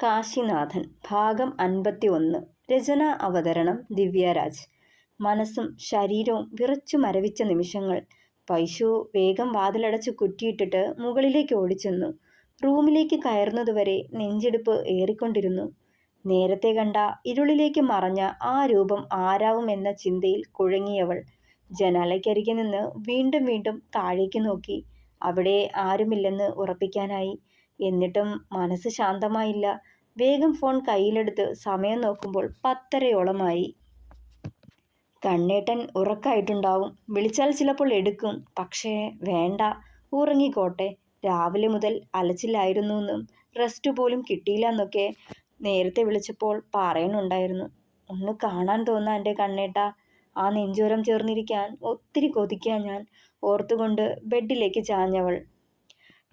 കാശിനാഥൻ ഭാഗം 51. രചന അവതരണം ദിവ്യരാജ്. മനസ്സും ശരീരവും വിറച്ചു മരവിച്ച നിമിഷങ്ങൾ. വൈശു വേഗം വാതിലടച്ച് കുറ്റിയിട്ടിട്ട് മുകളിലേക്ക് ഓടിച്ചെന്നു. റൂമിലേക്ക് കയറുന്നതുവരെ നെഞ്ചിടിപ്പ് ഏറിക്കൊണ്ടിരുന്നു. നേരത്തെ കണ്ട ഇരുളിലേക്ക് മറഞ്ഞ ആ രൂപം ആരാവും എന്ന ചിന്തയിൽ കുഴങ്ങിയവൾ ജനാലയ്ക്കരികെ നിന്ന് വീണ്ടും വീണ്ടും താഴേക്ക് നോക്കി. അവിടെ ആരുമില്ലെന്ന് ഉറപ്പിക്കാനായി. എന്നിട്ടും മനസ്സ് ശാന്തമായില്ല. വേഗം ഫോൺ കയ്യിലെടുത്ത് സമയം നോക്കുമ്പോൾ 10:30 കണ്ണേട്ടൻ ഉറക്കായിട്ടുണ്ടാവും. വിളിച്ചാൽ ചിലപ്പോൾ എടുക്കും. പക്ഷേ വേണ്ട, ഉറങ്ങിക്കോട്ടെ. രാവിലെ മുതൽ അലച്ചിലായിരുന്നുവെന്നും റെസ്റ്റ് പോലും കിട്ടിയില്ലെന്നൊക്കെ നേരത്തെ വിളിച്ചപ്പോൾ പറയുന്നുണ്ടായിരുന്നു. ഒന്ന് കാണാൻ തോന്നാ എൻ്റെ കണ്ണേട്ടാ. ആ നെഞ്ചോരം ചേർന്നിരിക്കാൻ ഒത്തിരി കൊതിക്കാൻ ഞാൻ ഓർത്തുകൊണ്ട് ബെഡിലേക്ക് ചാഞ്ഞവൾ.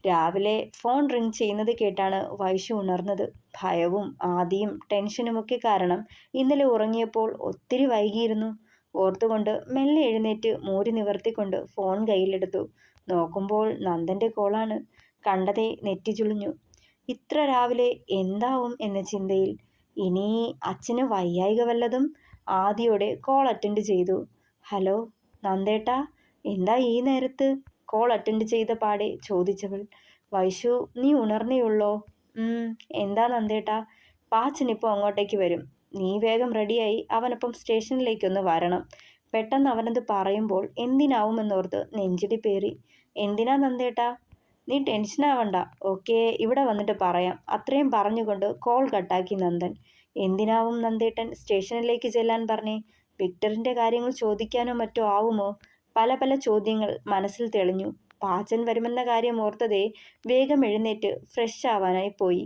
രാവിലെ ഫോൺ റിങ് ചെയ്യുന്നത് കേട്ടാണ് വൈശു ഉണർന്നത്. ഭയവും ആദിയും ടെൻഷനുമൊക്കെ കാരണം ഇന്നലെ ഉറങ്ങിയപ്പോൾ ഒത്തിരി വൈകിയിരുന്നു ഓർത്തുകൊണ്ട് മെല്ലെ എഴുന്നേറ്റ് മൂരി നിവർത്തിക്കൊണ്ട് ഫോൺ കയ്യിലെടുത്തു. നോക്കുമ്പോൾ നന്ദൻ്റെ കോളാണ്. കണ്ടതേ നെറ്റി ചുളിഞ്ഞു. ഇത്ര രാവിലെ എന്താവും എന്ന ചിന്തയിൽ ഇനി അച്ഛന് വയ്യായിക വല്ലതും. ആദിയോടെ കോൾ അറ്റൻഡ് ചെയ്തു. ഹലോ നന്ദേട്ടാ, എന്താ ഈ നേരത്ത്? കോൾ അറ്റൻഡ് ചെയ്ത പാടെ ചോദിച്ചവൾ. വൈശു, നീ ഉണർന്നേയുള്ളോ? എന്താ നന്ദേട്ടാ? പാച്ചനിപ്പോൾ അങ്ങോട്ടേക്ക് വരും. നീ വേഗം റെഡിയായി അവനൊപ്പം സ്റ്റേഷനിലേക്കൊന്ന് വരണം. പെട്ടെന്ന് അവനത് പറയുമ്പോൾ എന്തിനാവുമെന്നോർത്ത് നെഞ്ചിടിപ്പേറി. എന്തിനാ നന്ദേട്ടാ? നീ ടെൻഷനാവണ്ട. ഓക്കെ, ഇവിടെ വന്നിട്ട് പറയാം. അത്രയും പറഞ്ഞുകൊണ്ട് കോൾ കട്ടാക്കി നന്ദൻ. എന്തിനാവും നന്ദേട്ടൻ സ്റ്റേഷനിലേക്ക് ചെല്ലാൻ പറഞ്ഞേ? വിക്ടറിൻ്റെ കാര്യങ്ങൾ ചോദിക്കാനോ മറ്റോ ആവുമോ? പല പല ചോദ്യങ്ങൾ മനസ്സിൽ തെളിഞ്ഞു. പാച്ചൻ വരുമെന്ന കാര്യം ഓർത്തതേ വേഗം എഴുന്നേറ്റ് ഫ്രഷ് ആവാനായി പോയി.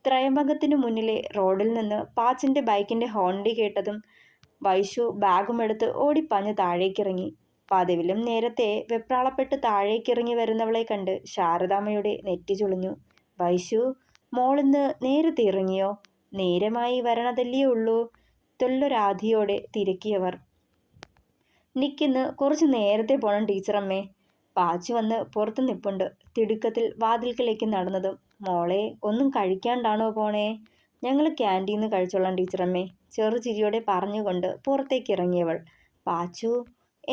ത്രയംബകത്തിനു മുന്നിലെ റോഡിൽ നിന്ന് പാച്ചൻ്റെ ബൈക്കിൻ്റെ ഹോണ്ടി കേട്ടതും വൈശു ബാഗുമെടുത്ത് ഓടിപ്പാഞ്ഞ് താഴേക്കിറങ്ങി. പതിവിലും നേരത്തെ വെപ്രാളപ്പെട്ട് താഴേക്കിറങ്ങി വരുന്നവളെ കണ്ട് ശാരദാമ്മയുടെ നെറ്റി ചുളിഞ്ഞു. വൈശു, മോളിന്ന് നേരത്തെ ഇറങ്ങിയോ? നേരമായി വരണതല്ലേ ഉള്ളൂ. തൊല്ലൊരാധിയോടെ തിരക്കിയവർ. നിക്കിന്ന് കുറച്ച് നേരത്തെ പോണം ടീച്ചറമ്മേ. പാച്ചു വന്ന് പുറത്ത് നിപ്പുണ്ട്. തിടുക്കത്തിൽ വാതിൽക്കലേക്ക് നടന്നതും, മോളെ ഒന്നും കഴിക്കാണ്ടാണോ പോണേ? ഞങ്ങൾ ക്യാൻറ്റീന്ന് കഴിച്ചോളാം ടീച്ചറമ്മേ. ചെറുചിരിയോടെ പറഞ്ഞുകൊണ്ട് പുറത്തേക്ക് ഇറങ്ങിയവൾ. പാച്ചു,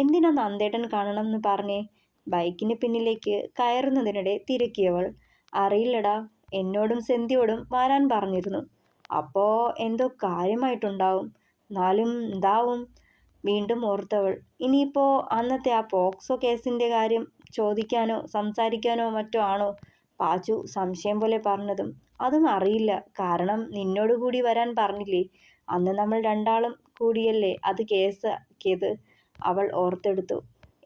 എന്തിനാ നന്ദേട്ടൻ കാണണമെന്ന് പറഞ്ഞേ? ബൈക്കിന് പിന്നിലേക്ക് കയറുന്നതിനിടെ തിരക്കിയവൾ. അറിയില്ലടാ, എന്നോടും സെന്തിയോടും വരാൻ പറഞ്ഞിരുന്നു. അപ്പോൾ എന്തോ കാര്യമായിട്ടുണ്ടാവും. എന്നാലും എന്താവും? വീണ്ടും ഓർത്തവൾ. ഇനിയിപ്പോൾ അന്നത്തെ ആ പോക്സോ കേസിൻ്റെ കാര്യം ചോദിക്കാനോ സംസാരിക്കാനോ മറ്റോ ആണോ? പാച്ചു സംശയം പോലെ പറഞ്ഞതും, അതും അറിയില്ല. കാരണം നിന്നോട് കൂടി വരാൻ പറഞ്ഞില്ലേ? അന്ന് നമ്മൾ രണ്ടാളും കൂടിയല്ലേ അത് കേസാക്കിയത്. അവൾ ഓർത്തെടുത്തു.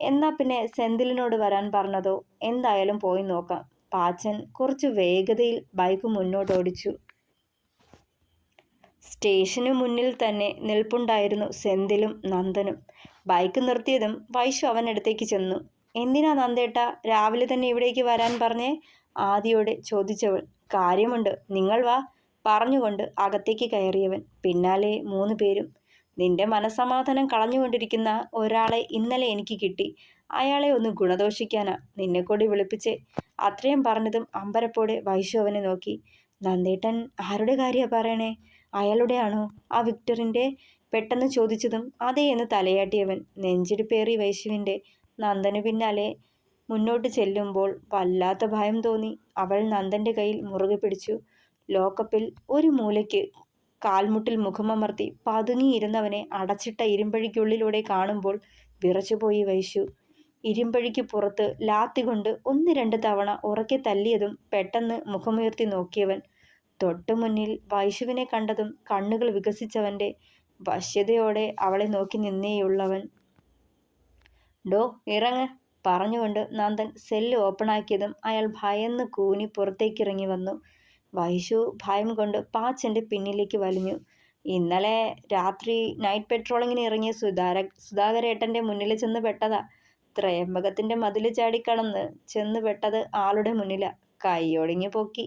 എന്നാ പിന്നെ സെന്തിലിനോട് വരാൻ പറഞ്ഞതോ? എന്തായാലും പോയി നോക്കാം. പാച്ചൻ കുറച്ച് വേഗതയിൽ ബൈക്ക് മുന്നോട്ടോടിച്ചു. സ്റ്റേഷന് മുന്നിൽ തന്നെ നിൽപ്പുണ്ടായിരുന്നു സെന്തിലും നന്ദനും. ബൈക്ക് നിർത്തിയതും വൈശു അവനടുത്തേക്ക് ചെന്നു. എന്തിനാ നന്ദേട്ടാ രാവിലെ തന്നെ ഇവിടേക്ക് വരാൻ പറഞ്ഞേ? ആദിയോടെ ചോദിച്ചവൾ. കാര്യമുണ്ട്, നിങ്ങൾ വാ പറഞ്ഞുകൊണ്ട് അകത്തേക്ക് കയറിയവൻ. പിന്നാലെ 3 പേരും. നിന്റെ മനസ്സമാധാനം കളഞ്ഞുകൊണ്ടിരിക്കുന്ന ഒരാളെ ഇന്നലെ എനിക്ക് കിട്ടി. അയാളെ ഒന്ന് ഗുണദോഷിക്കാനാ നിന്നെക്കൂടി വിളിപ്പിച്ചേ. അത്രയും പറഞ്ഞതും അമ്പരപ്പോടെ വൈശു അവനെ നോക്കി. നന്ദേട്ടൻ ആരുടെ കാര്യമാണ് പറയണേ? അയാളുടെ ആണോ? ആ വിക്ടറിൻ്റെ? പെട്ടെന്ന് ചോദിച്ചതും അതേ എന്ന് തലയാട്ടിയവൻ. നെഞ്ചിടിപ്പേറി വൈശുവിൻ്റെ. നന്ദന് പിന്നാലെ മുന്നോട്ട് ചെല്ലുമ്പോൾ വല്ലാത്ത ഭയം തോന്നി. അവൾ നന്ദൻ്റെ കയ്യിൽ മുറുകെ പിടിച്ചു. ലോക്കപ്പിൽ ഒരു മൂലയ്ക്ക് കാൽമുട്ടിൽ മുഖമമർത്തി പതുങ്ങിയിരുന്നവനെ അടച്ചിട്ട ഇരുമ്പഴിക്കുള്ളിലൂടെ കാണുമ്പോൾ വിറച്ചുപോയി വൈശു. ഇരുമ്പഴിക്ക് പുറത്ത് ലാത്തി കൊണ്ട് 1-2 തവണ ഉറക്കെ തല്ലിയതും പെട്ടെന്ന് മുഖമുയർത്തി നോക്കിയവൻ. തൊട്ടു മുന്നിൽ വൈശുവിനെ കണ്ടതും കണ്ണുകൾ വികസിച്ചവൻ്റെ വശ്യതയോടെ അവളെ നോക്കി നിന്നേയുള്ളവൻ. ഡോ ഇറങ്ങ് പറഞ്ഞുകൊണ്ട് നന്ദൻ സെല്ല് ഓപ്പണാക്കിയതും അയാൾ ഭയന്ന് കൂനി പുറത്തേക്കിറങ്ങി വന്നു. വൈശു ഭയം കൊണ്ട് പാച്ചൻ്റെ പിന്നിലേക്ക് വലിഞ്ഞു. ഇന്നലെ രാത്രി നൈറ്റ് പെട്രോളിങ്ങിന് ഇറങ്ങിയ സുധാകരേട്ടൻ്റെ മുന്നിൽ ചെന്ന് പെട്ടതാ. ത്രയംബകത്തിൻ്റെ മതിൽ ചാടിക്കടന്ന് ചെന്ന് പെട്ടത് ആളുടെ മുന്നിലാ. കൈയൊടിഞ്ഞു പൊക്കി.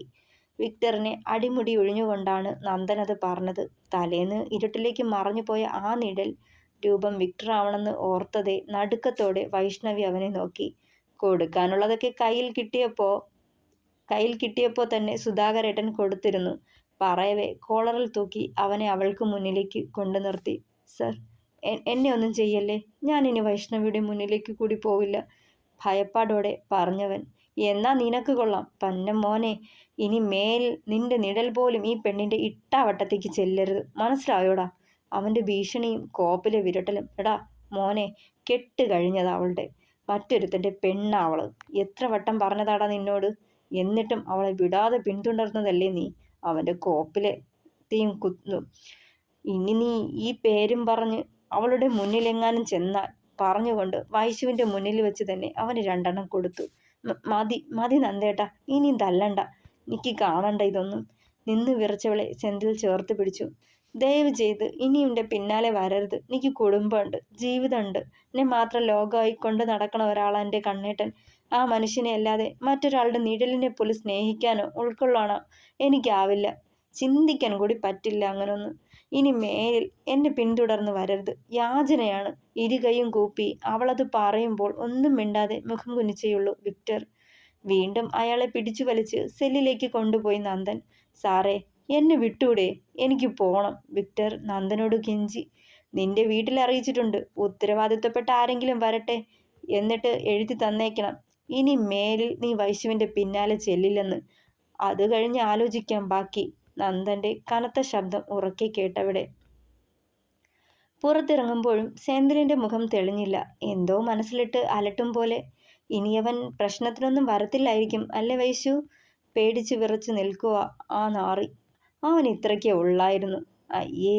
വിക്ടറിനെ അടിമുടി ഒഴിഞ്ഞുകൊണ്ടാണ് നന്ദൻ അത് പറഞ്ഞത്. തലേന്ന് ഇരുട്ടിലേക്ക് മറഞ്ഞുപോയ ആ നിഴൽ രൂപം വിക്ടർ ആവണമെന്ന് ഓർത്തതേ നടുക്കത്തോടെ വൈഷ്ണവി അവനെ നോക്കി. കൊടുക്കാനുള്ളതൊക്കെ കയ്യിൽ കിട്ടിയപ്പോൾ തന്നെ സുധാകരേട്ടൻ കൊടുത്തിരുന്നു. പറയവേ കോളറിൽ തൂക്കി അവനെ അവൾക്ക് മുന്നിലേക്ക് കൊണ്ടു നിർത്തി. സർ, എന്നെ ഒന്നും ചെയ്യല്ലേ, ഞാനിനി വൈഷ്ണവിയുടെ മുന്നിലേക്ക് കൂടി പോവില്ല, ഭയപ്പാടോടെ പറഞ്ഞവൻ. എന്നാ നിനക്ക് കൊള്ളാം പന്നം മോനെ, ഇനി മേൽ നിന്റെ നിഴൽ പോലും ഈ പെണ്ണിന്റെ ഇട്ടാവട്ടത്തേക്ക് ചെല്ലരുത്, മനസ്സിലായോടാ? അവന്റെ ഭീഷണിയും കോപ്പിലെ വിരട്ടലും. എടാ മോനെ, കെട്ട് കഴിഞ്ഞതാ അവളുടെ, മറ്റൊരുത്തന്റെ പെണ്ണാവള്. എത്ര വട്ടം പറഞ്ഞതാടാ നിന്നോട്? എന്നിട്ടും അവളെ വിടാതെ പിന്തുടർന്നതല്ലേ നീ? അവന്റെ കോപ്പിലെ തീം കുന്നു. ഇനി നീ ഈ പേരും പറഞ്ഞ് അവളുടെ മുന്നിലെങ്ങാനും ചെന്നാൽ, പറഞ്ഞുകൊണ്ട് വൈശുവിന്റെ മുന്നിൽ വെച്ച് തന്നെ അവന് 2 കൊടുത്തു. മതി മതി നന്ദേട്ടാ, ഇനിയും തല്ലണ്ട, എനിക്ക് കാണണ്ട ഇതൊന്നും. നിന്ന് വിറച്ചവളെ സെന്തിൽ ചേർത്ത് പിടിച്ചു. ദയവ് ചെയ്ത് ഇനി എൻ്റെ പിന്നാലെ വരരുത്, എനിക്ക് കുടുംബമുണ്ട്, ജീവിതമുണ്ട്. എന്നെ മാത്രം ലോകമായി കൊണ്ട് നടക്കണ ഒരാളാ എൻ്റെ കണ്ണേട്ടൻ. ആ മനുഷ്യനെ അല്ലാതെ മറ്റൊരാളുടെ നിഴലിനെ പോലും സ്നേഹിക്കാനോ ഉൾക്കൊള്ളാനോ എനിക്കാവില്ല. ചിന്തിക്കാൻ കൂടി പറ്റില്ല അങ്ങനൊന്നും. ഇനി മേലിൽ എന്നെ പിന്തുടർന്ന് വരരുത്, യാചനയാണ്. ഇരുകൈയും കൂപ്പി അവളത് പറയുമ്പോൾ ഒന്നും മിണ്ടാതെ മുഖം കുനിച്ചേയുള്ളൂ വിക്ടർ. വീണ്ടും അയാളെ പിടിച്ചു വലിച്ച് സെല്ലിലേക്ക് കൊണ്ടുപോയി നന്ദൻ. സാറേ, എന്നെ വിട്ടൂടെ, എനിക്ക് പോണം, വിക്ടർ നന്ദനോട് കെഞ്ചി. നിന്റെ വീട്ടിൽ അറിയിച്ചിട്ടുണ്ട്, ഉത്തരവാദിത്വപ്പെട്ട ആരെങ്കിലും വരട്ടെ, എന്നിട്ട് എഴുതി തന്നേക്കണം, ഇനി മേലിൽ നീ വൈശുവിന്റെ പിന്നാലെ ചെല്ലില്ലെന്ന്. അത് കഴിഞ്ഞ് ആലോചിക്കാം ബാക്കി. നന്ദന്റെ കനത്ത ശബ്ദം ഉറക്കെ കേട്ടവിടെ. പുറത്തിറങ്ങുമ്പോഴും സെന്തിലിന്റെ മുഖം തെളിഞ്ഞില്ല. എന്തോ മനസ്സിലിട്ട് അലട്ടും പോലെ. ഇനിയവൻ പ്രശ്നത്തിനൊന്നും വരത്തില്ലായിരിക്കും അല്ലേ വൈശു? പേടിച്ച് വിറച്ച് നിൽക്കുക ആ നാറി. അവൻ ഇത്രയ്ക്കേ ഉള്ളായിരുന്നു. അയ്യേ,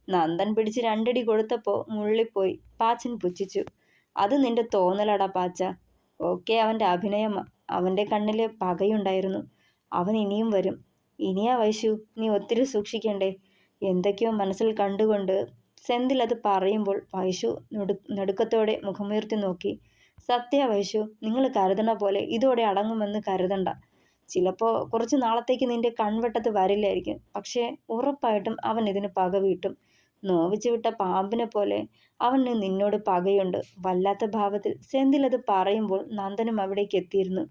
നന്ദൻ പിടിച്ച് 2 അടി കൊടുത്തപ്പോ മുള്ളിപ്പോയി. പാച്ചൻ പുച്ഛിച്ചു. അത് നിന്റെ തോന്നലടാ പാച്ച. ഓക്കെ, അവന്റെ അഭിനയം. അവന്റെ കണ്ണില് പകയുണ്ടായിരുന്നു. അവൻ ഇനിയും വരും. ഇനിയാ വൈശു, നീ ഒത്തിരി സൂക്ഷിക്കണ്ടേ? എന്തൊക്കെയോ മനസ്സിൽ കണ്ടുകൊണ്ട് സെന്തിൽ അത് പറയുമ്പോൾ വൈശു നടുക്കത്തോടെ മുഖമുയർത്തി നോക്കി. സത്യ വൈശു, നിങ്ങൾ കരുതണ പോലെ ഇതോടെ അടങ്ങുമെന്ന് കരുതണ്ട. ചിലപ്പോൾ കുറച്ച് നാളത്തേക്ക് നിന്റെ കൺവെട്ടത്ത് വരില്ലായിരിക്കും, പക്ഷേ ഉറപ്പായിട്ടും അവൻ ഇതിന് പക വീട്ടും. നോവിച്ചു വിട്ട പാമ്പിനെ പോലെ അവന് നിന്നോട് പകയുണ്ട്. വല്ലാത്ത ഭാവത്തിൽ സെന്തിൽ അത് പറയുമ്പോൾ നന്ദനും അവിടേക്ക് എത്തിയിരുന്നു.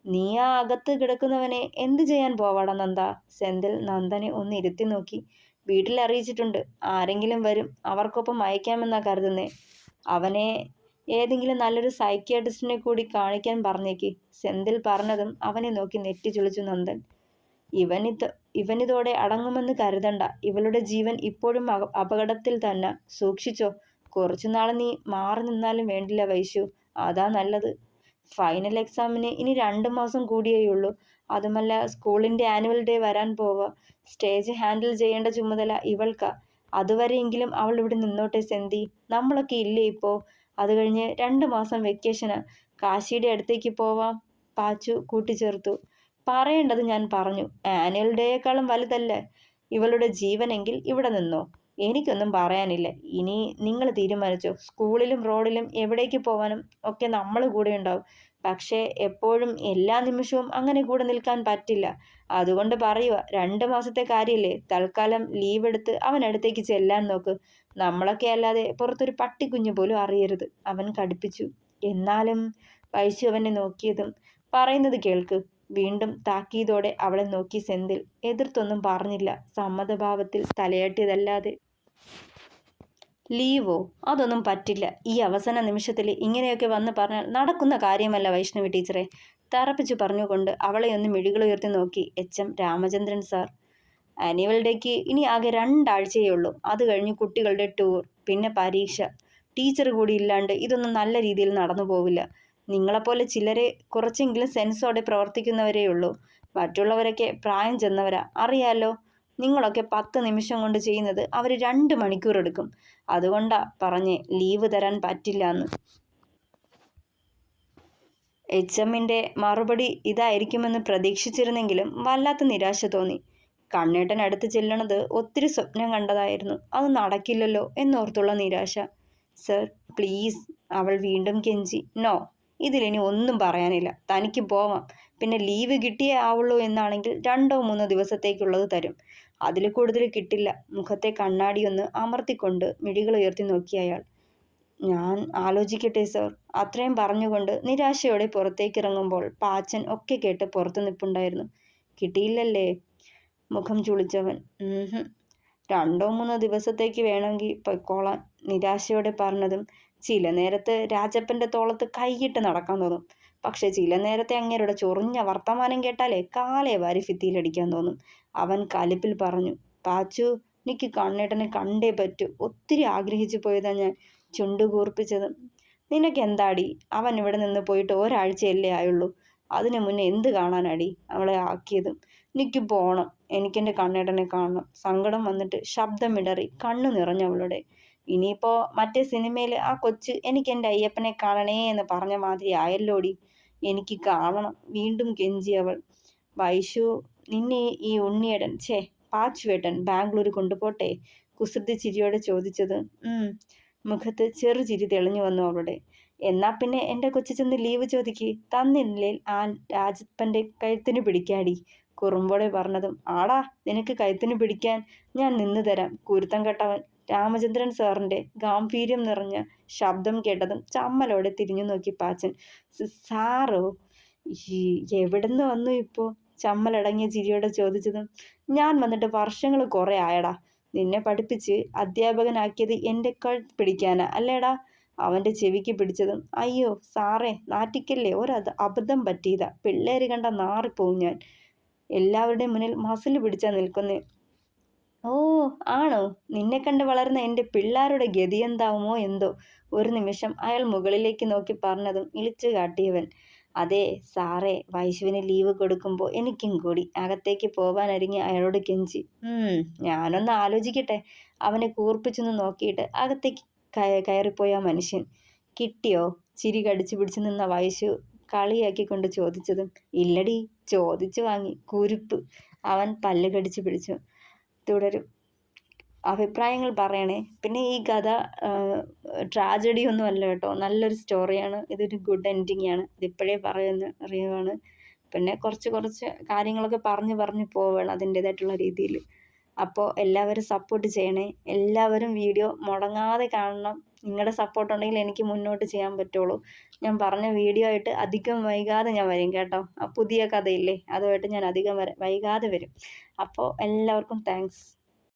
നീ ആ അകത്ത് കിടക്കുന്നവനെ എന്ത് ചെയ്യാൻ പോവാടാ നന്ദ? സെന്തിൽ നന്ദനെ ഒന്ന് ഇരുത്തി നോക്കി. വീട്ടിൽ അറിയിച്ചിട്ടുണ്ട്, ആരെങ്കിലും വരും, അവർക്കൊപ്പം അയക്കാമെന്നാ കരുതുന്നേ. അവനെ ഏതെങ്കിലും നല്ലൊരു സൈക്യാട്രിസ്റ്റിനെ കൂടി കാണിക്കാൻ പറഞ്ഞേക്ക്. സെന്തിൽ പറഞ്ഞതും അവനെ നോക്കി നെറ്റി ചുളിച്ചു നന്ദൻ. ഇവനിതോടെ അടങ്ങുമെന്ന് കരുതണ്ട. ഇവളുടെ ജീവൻ ഇപ്പോഴും അപകടത്തിൽ തന്നെ, സൂക്ഷിച്ചോ. കുറച്ചുനാൾ നീ മാറി നിന്നാലും വേണ്ടില്ല വൈശു, അതാ നല്ലത്. ഫൈനൽ എക്സാമിന് ഇനി 2 മാസം കൂടിയേയുള്ളൂ. അതുമല്ല, സ്കൂളിന്റെ ആനുവൽ ഡേ വരാൻ പോവുക. സ്റ്റേജ് ഹാൻഡിൽ ചെയ്യേണ്ട ചുമതല ഇവൾക്കാ. അതുവരെയെങ്കിലും അവൾ ഇവിടെ നിന്നോട്ടെ സെന്തി, നമ്മളൊക്കെ ഇല്ലേ ഇപ്പോ? അത് കഴിഞ്ഞ് 2 മാസം വെക്കേഷന് കാശിയുടെ അടുത്തേക്ക് പോവാം, പാച്ചു കൂട്ടിച്ചേർത്തു. പറയേണ്ടത് ഞാൻ പറഞ്ഞു. ആനുവൽ ഡേയേക്കാളും വലുതല്ലേ ഇവളുടെ ജീവനെങ്കിൽ ഇവിടെ നിന്നോ. എനിക്കൊന്നും പറയാനില്ല. ഇനി നിങ്ങൾ തീരുമാനിച്ചോ. സ്കൂളിലും റോഡിലും എവിടേക്ക് പോവാനും ഒക്കെ നമ്മൾ കൂടെ ഉണ്ടാവും. പക്ഷേ എപ്പോഴും എല്ലാ നിമിഷവും അങ്ങനെ കൂടെ നിൽക്കാൻ പറ്റില്ല. അതുകൊണ്ട് പറയുക, 2 മാസത്തെ കാര്യല്ലേ, തൽക്കാലം ലീവ് എടുത്ത് അവനടുത്തേക്ക് ചെല്ലാൻ നോക്ക്. നമ്മളൊക്കെ അല്ലാതെ പുറത്തൊരു പട്ടിക്കുഞ്ഞു പോലും അറിയരുത്, അവൻ കടുപ്പിച്ചു. എന്നാലും വൈശു അവനെ നോക്കിയതും. പറയുന്നത് കേൾക്ക്. വീണ്ടും താക്കീതോടെ അവളെ നോക്കി സെന്തിൽ. എതിർത്തൊന്നും പറഞ്ഞില്ല, സമ്മതഭാവത്തിൽ തലയാട്ടിയതല്ലാതെ. ലീവോ? അതൊന്നും പറ്റില്ല. ഈ അവസാന നിമിഷത്തിൽ ഇങ്ങനെയൊക്കെ വന്ന് പറഞ്ഞാൽ നടക്കുന്ന കാര്യമല്ല വൈഷ്ണവി ടീച്ചറെ, തറപ്പിച്ചു പറഞ്ഞുകൊണ്ട് അവളെ ഒന്ന് മിഴികളുയർത്തി നോക്കി HM രാമചന്ദ്രൻ സാർ. ആനുവൽ ഡേക്ക് ഇനി ആകെ 2 ആഴ്ചയേ ഉള്ളൂ. അത് കഴിഞ്ഞ് കുട്ടികളുടെ ടൂർ, പിന്നെ പരീക്ഷ. ടീച്ചർ കൂടി ഇല്ലാണ്ട് ഇതൊന്നും നല്ല രീതിയിൽ നടന്നു പോവില്ല. നിങ്ങളെപ്പോലെ ചിലരെ കുറച്ചെങ്കിലും സെൻസോടെ പ്രവർത്തിക്കുന്നവരേ ഉള്ളൂ. മറ്റുള്ളവരൊക്കെ പ്രായം ചെന്നവരാ, അറിയാലോ. നിങ്ങളൊക്കെ 10 നിമിഷം കൊണ്ട് ചെയ്യുന്നത് അവർ 2 മണിക്കൂർ എടുക്കും. അതുകൊണ്ടാ പറഞ്ഞേ ലീവ് തരാൻ പറ്റില്ല എന്ന്. HMന്റെ മറുപടി ഇതായിരിക്കുമെന്ന് പ്രതീക്ഷിച്ചിരുന്നെങ്കിലും വല്ലാത്ത നിരാശ തോന്നി. കണ്ണേട്ടൻ അടുത്ത് ചെല്ലണത് ഒത്തിരി സ്വപ്നം കണ്ടതായിരുന്നു, അത് നടക്കില്ലല്ലോ എന്നോർത്തുള്ള നിരാശ. സർ പ്ലീസ്, അവൾ വീണ്ടും കെഞ്ചി. നോ, ഇതിലിനി ഒന്നും പറയാനില്ല, തനിക്ക് പോവാം. പിന്നെ ലീവ് കിട്ടിയേ ആവുള്ളൂ എന്നാണെങ്കിൽ 2-3 ദിവസത്തേക്കുള്ളത് തരും, അതിൽ കൂടുതൽ കിട്ടില്ല. മുഖത്തെ കണ്ണാടിയൊന്ന് അമർത്തിക്കൊണ്ട് മിഴികൾ ഉയർത്തി നോക്കി അയാൾ. ഞാൻ ആലോചിക്കട്ടെ സർ. അത്രയും പറഞ്ഞുകൊണ്ട് നിരാശയോടെ പുറത്തേക്കിറങ്ങുമ്പോൾ പാച്ചൻ ഒക്കെ കേട്ട് പുറത്തു നിൽപ്പുണ്ടായിരുന്നു. കിട്ടിയില്ലല്ലേ? മുഖം ചുളിച്ചവൻ. രണ്ടോ മൂന്നോ ദിവസത്തേക്ക് വേണമെങ്കിൽ പൊയ്ക്കോളാൻ നിരാശയോടെ പറഞ്ഞതും ചില നേരത്ത് രാജപ്പൻ്റെ തോളത്ത് കൈയിട്ട് നടക്കാൻ തോന്നും. പക്ഷെ ചില നേരത്തെ അങ്ങേരുടെ ചൊറിഞ്ഞ വർത്തമാനം കേട്ടാലേ കാലേ വാരി ഭിത്തിയിലടിക്കാൻ തോന്നും. അവൻ കലിപ്പിൽ പറഞ്ഞു. പാച്ചു, എനിക്ക് കണ്ണേട്ടനെ കണ്ടേ പറ്റൂ. ഒത്തിരി ആഗ്രഹിച്ചു പോയതാ ഞാൻ. ചുണ്ടു കൂർപ്പിച്ചതും. നിനക്കെന്താടി? അവൻ ഇവിടെ നിന്ന് പോയിട്ട് ഒരാഴ്ചയല്ലേ ആയുള്ളൂ. അതിനു മുന്നേ എന്ത് കാണാനാടി അവളെ ആക്കിയതും. എനിക്ക് പോണം, എനിക്കെൻ്റെ കണ്ണേട്ടനെ കാണണം. സങ്കടം വന്നിട്ട് ശബ്ദമിടറി കണ്ണു നിറഞ്ഞവളുടെ. ഇനിയിപ്പോ മറ്റേ സിനിമയിൽ ആ കൊച്ച് എനിക്ക് എൻ്റെ അയ്യപ്പനെ കാണണേ എന്ന് പറഞ്ഞ മാതിരി ആയല്ലോടി. എനിക്ക് കാണണം, വീണ്ടും കെഞ്ചി അവൾ. വൈശു, നിന്നെ ഈ ഉണ്ണിയേടൻ പാച്ചുവേട്ടൻ ബാംഗ്ലൂർ കൊണ്ടുപോട്ടെ? കുസൃതി ചിരിയോടെ ചോദിച്ചത്. മുഖത്ത് ചെറുചിരി തെളിഞ്ഞു വന്നു അവളുടെ. എന്നാ പിന്നെ എൻ്റെ കൊച്ചു ചെന്ന് ലീവ് ചോദിക്ക്. തന്നില്ലേ ആ രാജപ്പൻ്റെ കഴുത്തിന് പിടിക്കാടി. കുറുമ്പോടെ പറഞ്ഞതും. ആടാ, നിനക്ക് കഴുത്തിന് പിടിക്കാൻ ഞാൻ നിന്ന് തരാം. കുരുത്തം കെട്ടവൻ. രാമചന്ദ്രൻ സാറിൻ്റെ ഗാംഭീര്യം നിറഞ്ഞ ശബ്ദം കേട്ടതും ചമ്മലോടെ തിരിഞ്ഞു നോക്കി പാച്ചൻ. സാറോ? എവിടുന്ന് വന്നു ഇപ്പോൾ? ചമ്മലടങ്ങിയ ചിരിയോടെ ചോദിച്ചതും. ഞാൻ വന്നിട്ട് വർഷങ്ങൾ കുറേ ആയടാ. നിന്നെ പഠിപ്പിച്ച് അധ്യാപകനാക്കിയത് എൻ്റെ കഴുത്ത് പിടിക്കാനാ അല്ലേടാ? അവൻ്റെ ചെവിക്ക് പിടിച്ചതും. അയ്യോ സാറേ, നാറ്റിക്കല്ലേ, അബദ്ധം പറ്റിയതാ. പിള്ളേര് കണ്ട നാറിപ്പോവും ഞാൻ. എല്ലാവരുടെയും മുന്നിൽ മസിൽ പിടിച്ചാ നിൽക്കുന്നേ. ഓ ആണോ? നിന്നെ കണ്ട് വളർന്ന എൻ്റെ പിള്ളേരുടെ ഗതി എന്താവുമോ എന്തോ. ഒരു നിമിഷം അയാൾ മുകളിലേക്ക് നോക്കി പറഞ്ഞതും ഇളിച്ചു കാട്ടിയവൻ. അതെ സാറേ, വൈശുവിന് ലീവ് കൊടുക്കുമ്പോൾ എനിക്കും കൂടി. അകത്തേക്ക് പോവാനരിങ്ങി അയാളോട് കെഞ്ചി. ഞാനൊന്ന് ആലോചിക്കട്ടെ. അവനെ കൂർപ്പിച്ചൊന്ന് നോക്കിയിട്ട് അകത്തേക്ക് കയറിപ്പോയ മനുഷ്യൻ. കിട്ടിയോ? ചിരി കടിച്ചു പിടിച്ചു നിന്ന വൈശു കളിയാക്കിക്കൊണ്ട് ചോദിച്ചതും. ഇല്ലടി, ചോദിച്ചു വാങ്ങി. കുരുപ്പ്. അവൻ പല്ല് കടിച്ചു പിടിച്ചു. തുടരും. അഭിപ്രായങ്ങൾ പറയണേ. പിന്നെ ഈ കഥ ട്രാജഡി ഒന്നും അല്ല കേട്ടോ, നല്ലൊരു സ്റ്റോറിയാണ്. ഇതൊരു ഗുഡ് എൻഡിങ് ആണ്. ഇതിപ്പോഴേ അറിയുവാണ്. പിന്നെ കുറച്ച് കാര്യങ്ങളൊക്കെ പറഞ്ഞു പോവുകയാണ് അതിൻ്റേതായിട്ടുള്ള രീതിയിൽ. അപ്പോൾ എല്ലാവരും സപ്പോർട്ട് ചെയ്യണേ. എല്ലാവരും വീഡിയോ മുടങ്ങാതെ കാണണം. നിങ്ങളുടെ സപ്പോർട്ട് ഉണ്ടെങ്കിൽ എനിക്ക് മുന്നോട്ട് ചെയ്യാൻ പറ്റുള്ളൂ. ഞാൻ പറഞ്ഞ വീഡിയോ ആയിട്ട് അധികം വൈകാതെ ഞാൻ വരും കേട്ടോ. ആ പുതിയ കഥയില്ലേ, അതുമായിട്ട് ഞാൻ അധികം വൈകാതെ വരും. അപ്പോൾ എല്ലാവർക്കും താങ്ക്സ്.